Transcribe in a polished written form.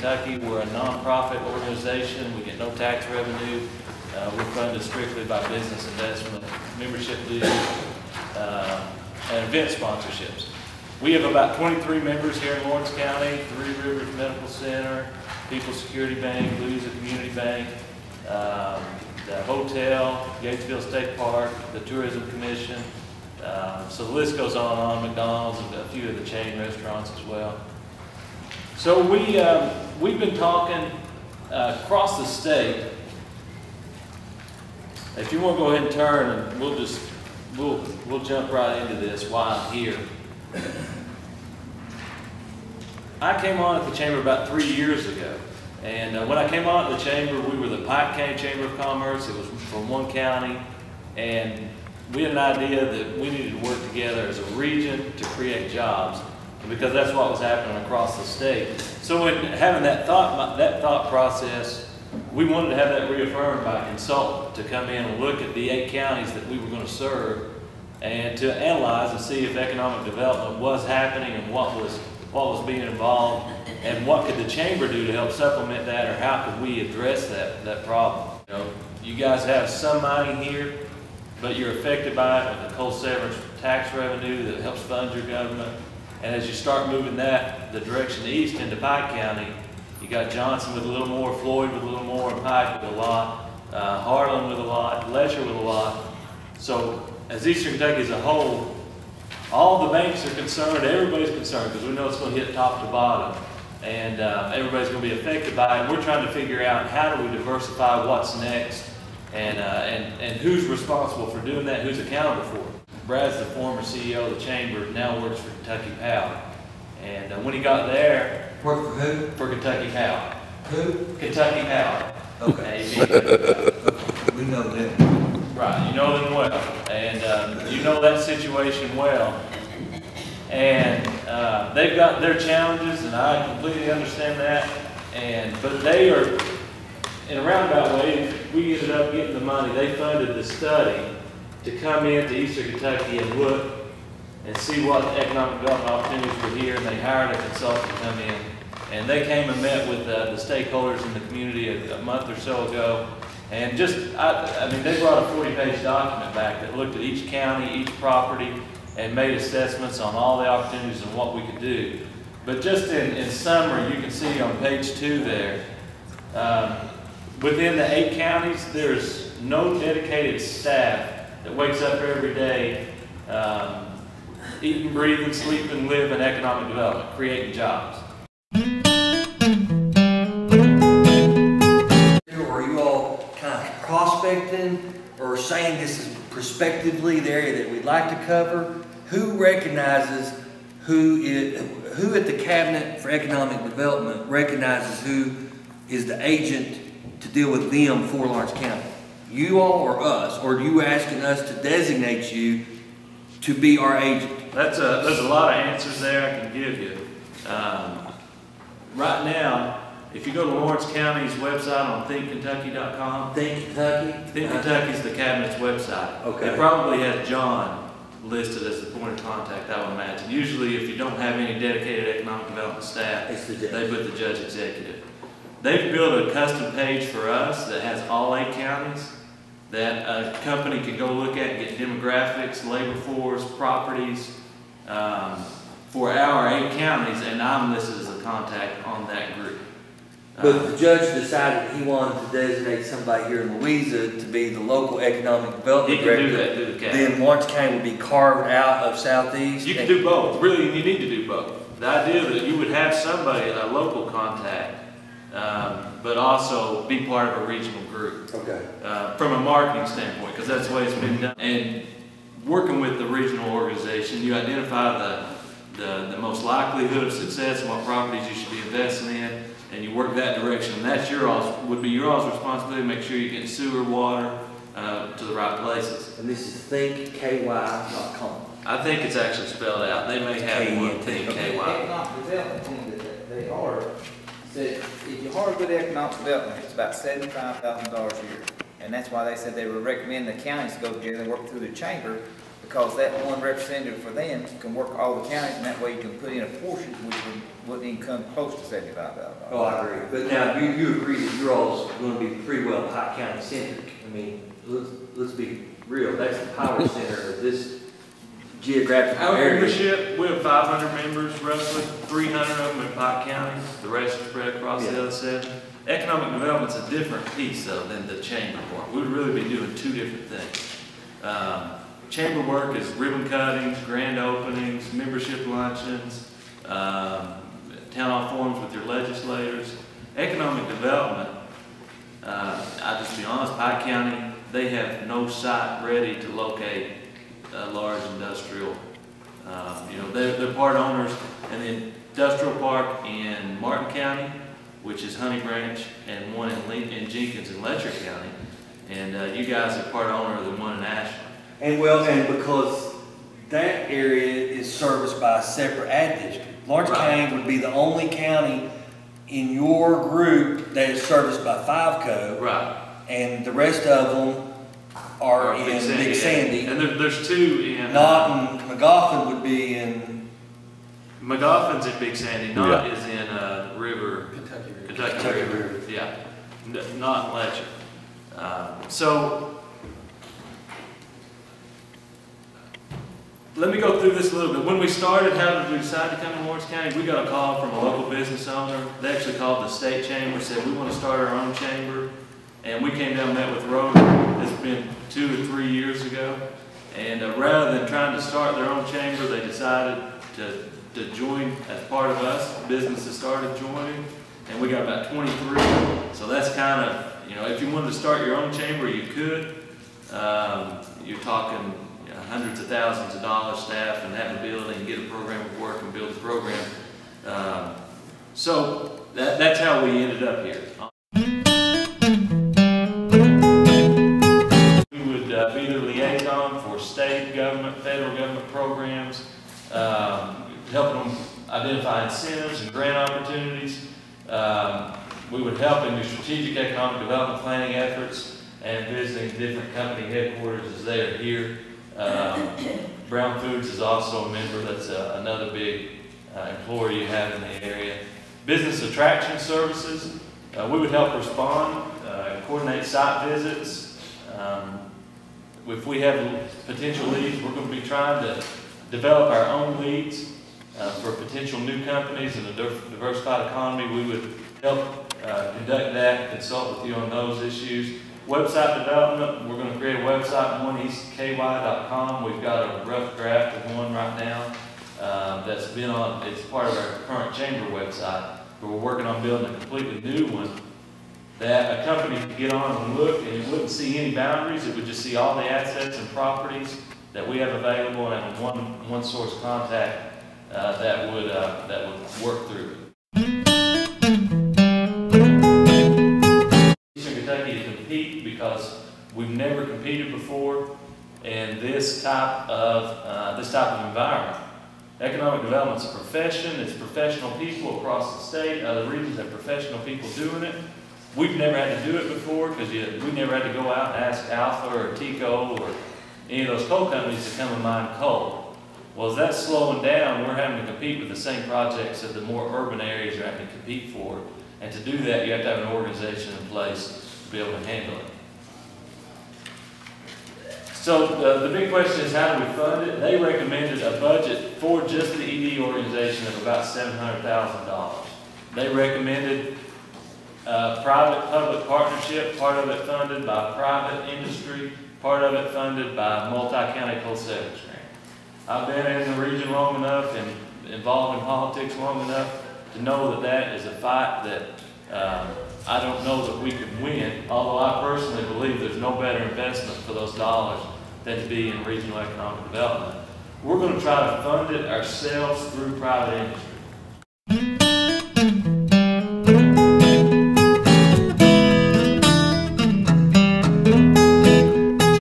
Kentucky. We're a nonprofit organization. We get no tax revenue. We're funded strictly by business investment, membership dues, and event sponsorships. We have about 23 members here in Lawrence County: Three Rivers Medical Center, People's Security Bank, Louisa Community Bank, the hotel, Gatesville State Park, the Tourism Commission. So the list goes on, McDonald's, and a few of the chain restaurants as well. So we've been talking across the state. If you want to go ahead and turn, and we'll jump right into this while I'm here. I came on at the Chamber about 3 years ago. And when I came on at the Chamber, we were the Pike County Chamber of Commerce. It was from one county. And we had an idea that we needed to work together as a region to create jobs, because that's what was happening across the state. So in having that thought process, we wanted to have that reaffirmed by a consultant to come in and look at the 8 counties that we were going to serve, and to analyze and see if economic development was happening and what was being involved, and what could the Chamber do to help supplement that, or how could we address that problem. You know, you guys have some money here, but you're affected by it with the coal severance tax revenue that helps fund your government. And as you start moving the direction east into Pike County, you got Johnson with a little more, Floyd with a little more, and Pike with a lot, Harlan with a lot, Lesher with a lot. So as Eastern Kentucky as a whole, all the banks are concerned, everybody's concerned, because we know it's going to hit top to bottom. And everybody's going to be affected by it. We're trying to figure out how do we diversify what's next, and who's responsible for doing that, who's accountable for it. Brad's the former CEO of the Chamber, now works for Kentucky Power. And when he got there... Work for who? For Kentucky Power. Who? Kentucky Power. Okay. We know them. Right, you know them well. And you know that situation well. And they've got their challenges, and I completely understand that. But they are, in a roundabout way, we ended up getting the money. They funded the study to come into Eastern Kentucky and look and see what economic development opportunities were here, and they hired a consultant to come in. And they came and met with the stakeholders in the community a month or so ago. And I mean, they brought a 40-page document back that looked at each county, each property, and made assessments on all the opportunities and what we could do. But just in summary, you can see on page 2 there, within the 8 counties, there's no dedicated staff that wakes up every day, eating, breathing, sleeping, living economic development, creating jobs. Are you all kind of prospecting or saying this is prospectively the area that we'd like to cover? Who recognizes who at the Cabinet for Economic Development recognizes who is the agent to deal with them for Lawrence County? You all or us? Or are you asking us to designate you to be our agent? There's a lot of answers there I can give you. Right now, if you go to Lawrence County's website on thinkkentucky.com, Think Kentucky? Think Kentucky's the Cabinet's website. Okay. It probably has John listed as the point of contact, I would imagine. Usually, if you don't have any dedicated economic development staff, they put the judge executive. They've built a custom page for us that has all 8 counties that a company can go look at and get demographics, labor force, properties for our 8 counties, and I'm listed as a contact on that group. But the judge decided he wanted to designate somebody here in Louisa to be the local economic development director. He can do that through the county. Then Lawrence County would be carved out of Southeast. You can do both. Really, you need to do both. The idea that you would have somebody, a local contact, but also be part of a regional group. Okay. From a marketing standpoint, because that's the way it's been done. And working with the regional organization, you identify the most likelihood of success and what properties you should be investing in, and you work that direction. And that's would be your all's responsibility to make sure you're getting sewer, water to the right places. And this is thinkky.com. I think it's actually spelled out. They may have one thing, KY. Economic development team that they are said if you hard with economic development, it's about $75,000 a year. And that's why they said they would recommend the counties go together and work through the chamber because that one representative for them can work all the counties, and that way you can put in a portion which wouldn't even come close to $75,000. Oh, I agree. But now, you agree that you're all going to be pretty well Pike County centric. I mean, let's be real. That's the power center of this geographical Our area. membership, we have 500 members roughly, 300 of them in Pike County, the rest are spread across the other 7. Economic development's a different piece though than the chamber part. We would really be doing 2 different things. Chamber work is ribbon cuttings, grand openings, membership luncheons, town hall forums with your legislators. Economic development, I'll just be honest, Pike County, they have no site ready to locate a large industrial. You know, they're part owners in the industrial park in Martin County, which is Honey Branch, and one in Jenkins and Letcher County. And you guys are part owner of the one in Ashland. And because that area is serviced by a separate ad district. Lawrence County would be the only county in your group that is serviced by 5Co. Right. And the rest of them are in Big Sandy. And there's 2 in... Knott and McGoffin would be in... McGoffin's in Big Sandy. Knott is in River... Kentucky River. Yeah. Knott and Letcher. So... Let me go through this a little bit. When we started, how did we decide to come to Lawrence County? We got a call from a local business owner. They actually called the state chamber, said we want to start our own chamber. And we came down and met with Rotary. It's been 2 or 3 years ago. And rather than trying to start their own chamber, they decided to join as part of us. Businesses started joining, and we got about 23. So that's kind of, you know, if you wanted to start your own chamber, you could. You're talking hundreds of thousands of dollars staff and have a building and get a program of work and build a program. So that's how we ended up here. We would be the liaison for state government, federal government programs, helping them identify incentives and grant opportunities. We would help in the strategic economic development planning efforts and visiting different company headquarters as they are here. Brown Foods is also a member. That's another big employer you have in the area. Business attraction services. We would help respond, coordinate site visits. If we have potential leads, we're going to be trying to develop our own leads for potential new companies in a diversified economy. We would help conduct that, consult with you on those issues. Website development, we're going to create a website, oneeastky.com. We've got a rough draft of one right now that's been on, it's part of our current chamber website, but we're working on building a completely new one that a company could get on and look, and it wouldn't see any boundaries. It would just see all the assets and properties that we have available, and have one source contact that would work through it. Kentucky to compete because we've never competed before in this type of environment. Economic development is a profession. It's professional people across the state. Other regions have professional people doing it. We've never had to do it before because we never had to go out and ask Alpha or Tico or any of those coal companies to come and mine coal. Well, as that's slowing down, we're having to compete with the same projects that the more urban areas are having to compete for. And to do that, you have to have an organization in place to be able to handle it. So the big question is, how do we fund it? They recommended a budget for just the ED organization of about $700,000. They recommended private-public partnership, part of it funded by private industry, part of it funded by multi-county coal savings grant. I've been in the region long enough and involved in politics long enough to know that that is a fight that I don't know that we can win, although I personally believe there's no better investment for those dollars than to be in regional economic development. We're going to try to fund it ourselves through private industry.